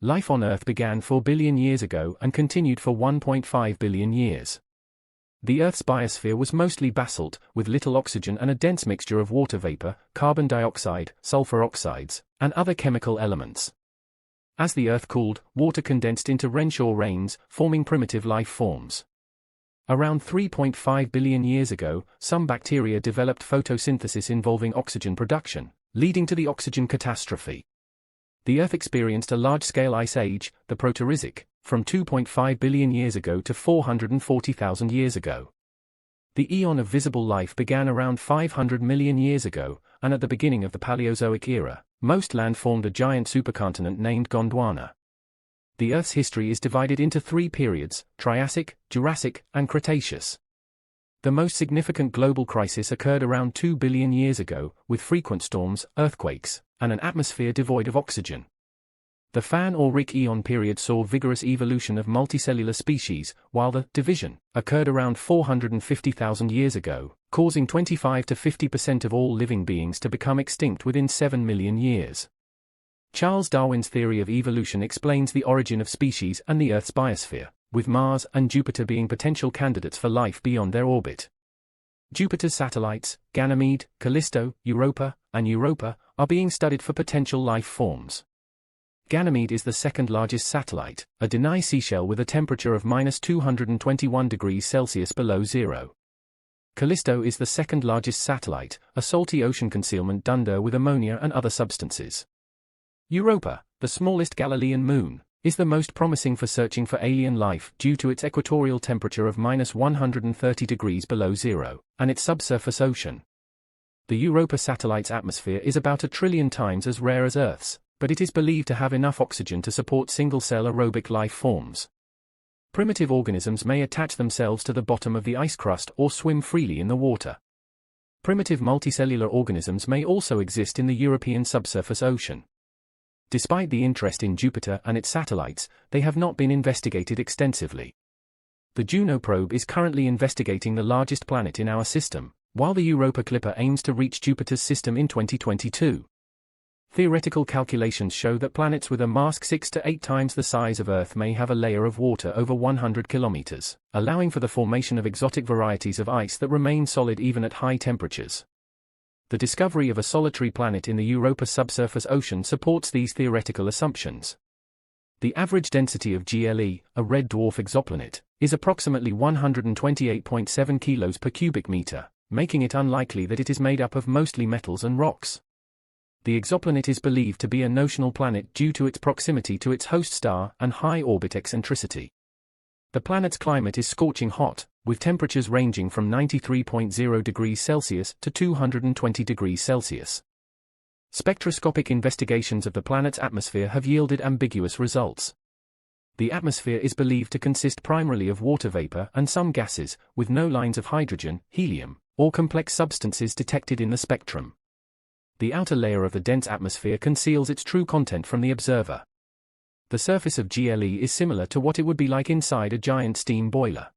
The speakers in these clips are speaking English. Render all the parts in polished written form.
Life on Earth began 4 billion years ago and continued for 1.5 billion years. The Earth's biosphere was mostly basalt, with little oxygen and a dense mixture of water vapor, carbon dioxide, sulfur oxides, and other chemical elements. As the Earth cooled, water condensed into Renshaw rains, forming primitive life forms. Around 3.5 billion years ago, some bacteria developed photosynthesis involving oxygen production, leading to the oxygen catastrophe. The Earth experienced a large-scale ice age, the Proterozoic, from 2.5 billion years ago to 440,000 years ago. The eon of visible life began around 500 million years ago, and at the beginning of the Paleozoic era, most land formed a giant supercontinent named Gondwana. The Earth's history is divided into 3 periods: Triassic, Jurassic, and Cretaceous. The most significant global crisis occurred around 2 billion years ago, with frequent storms, earthquakes, and an atmosphere devoid of oxygen. The Fan or Rick Eon period saw vigorous evolution of multicellular species, while the division occurred around 450,000 years ago, causing 25 to 50% of all living beings to become extinct within 7 million years. Charles Darwin's theory of evolution explains the origin of species and the Earth's biosphere, with Mars and Jupiter being potential candidates for life beyond their orbit. Jupiter's satellites, Ganymede, Callisto, Europa, and Europa, are being studied for potential life forms. Ganymede is the second largest satellite, a Danae seashell with a temperature of -221 degrees Celsius below zero. Callisto is the second largest satellite, a salty ocean concealment dunder with ammonia and other substances. Europa, the smallest Galilean moon, is the most promising for searching for alien life due to its equatorial temperature of -130 degrees below zero, and its subsurface ocean. The Europa satellite's atmosphere is about 1 trillion times as rare as Earth's, but it is believed to have enough oxygen to support single-cell aerobic life forms. Primitive organisms may attach themselves to the bottom of the ice crust or swim freely in the water. Primitive multicellular organisms may also exist in the European subsurface ocean. Despite the interest in Jupiter and its satellites, they have not been investigated extensively. The Juno probe is currently investigating the largest planet in our system, while the Europa Clipper aims to reach Jupiter's system in 2022. Theoretical calculations show that planets with a mass 6 to 8 times the size of Earth may have a layer of water over 100 kilometers, allowing for the formation of exotic varieties of ice that remain solid even at high temperatures. The discovery of a solitary planet in the Europa subsurface ocean supports these theoretical assumptions. The average density of GLE, a red dwarf exoplanet, is approximately 128.7 kilos per cubic meter, making it unlikely that it is made up of mostly metals and rocks. The exoplanet is believed to be a notional planet due to its proximity to its host star and high orbit eccentricity. The planet's climate is scorching hot, with temperatures ranging from 93.0 degrees Celsius to 220 degrees Celsius. Spectroscopic investigations of the planet's atmosphere have yielded ambiguous results. The atmosphere is believed to consist primarily of water vapor and some gases, with no lines of hydrogen, helium, or complex substances detected in the spectrum. The outer layer of the dense atmosphere conceals its true content from the observer. The surface of GLE is similar to what it would be like inside a giant steam boiler.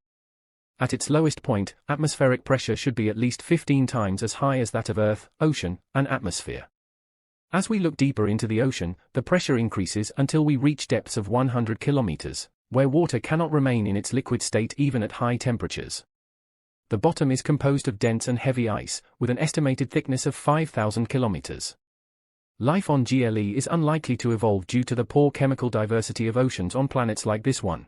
At its lowest point, atmospheric pressure should be at least 15 times as high as that of Earth, ocean, and atmosphere. As we look deeper into the ocean, the pressure increases until we reach depths of 100 kilometers, where water cannot remain in its liquid state even at high temperatures. The bottom is composed of dense and heavy ice, with an estimated thickness of 5,000 kilometers. Life on GLE is unlikely to evolve due to the poor chemical diversity of oceans on planets like this one.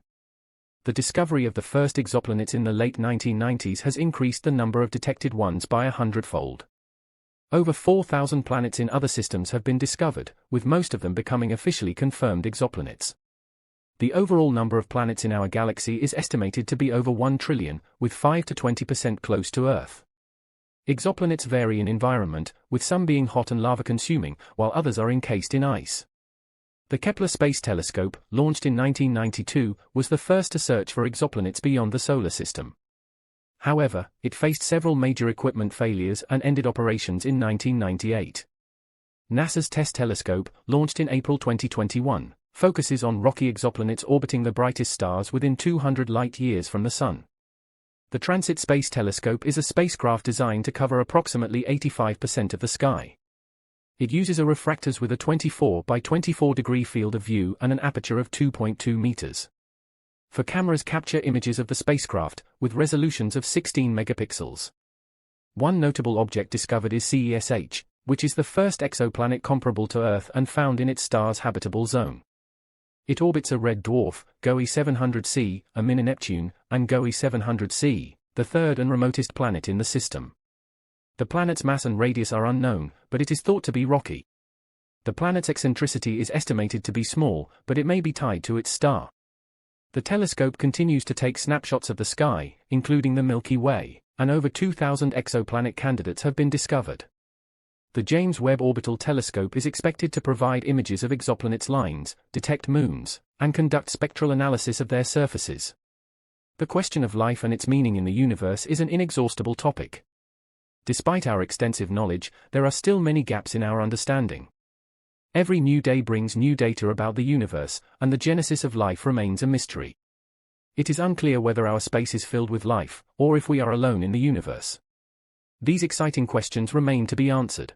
The discovery of the first exoplanets in the late 1990s has increased the number of detected ones by 100-fold. Over 4,000 planets in other systems have been discovered, with most of them becoming officially confirmed exoplanets. The overall number of planets in our galaxy is estimated to be over 1 trillion, with 5 to 20% close to Earth. Exoplanets vary in environment, with some being hot and lava-consuming, while others are encased in ice. The Kepler Space Telescope, launched in 1992, was the first to search for exoplanets beyond the solar system. However, it faced several major equipment failures and ended operations in 1998. NASA's TESS telescope, launched in April 2021, focuses on rocky exoplanets orbiting the brightest stars within 200 light-years from the Sun. The Transit Space Telescope is a spacecraft designed to cover approximately 85% of the sky. It uses a refractors with a 24 by 24 degree field of view and an aperture of 2.2 meters. For cameras capture images of the spacecraft, with resolutions of 16 megapixels. One notable object discovered is CESH, which is the first exoplanet comparable to Earth and found in its star's habitable zone. It orbits a red dwarf, GOE 700c, a mini-Neptune, and GOE 700c, the third and remotest planet in the system. The planet's mass and radius are unknown, but it is thought to be rocky. The planet's eccentricity is estimated to be small, but it may be tied to its star. The telescope continues to take snapshots of the sky, including the Milky Way, and over 2,000 exoplanet candidates have been discovered. The James Webb Orbital Telescope is expected to provide images of exoplanets' lines, detect moons, and conduct spectral analysis of their surfaces. The question of life and its meaning in the universe is an inexhaustible topic. Despite our extensive knowledge, there are still many gaps in our understanding. Every new day brings new data about the universe, and the genesis of life remains a mystery. It is unclear whether our space is filled with life, or if we are alone in the universe. These exciting questions remain to be answered.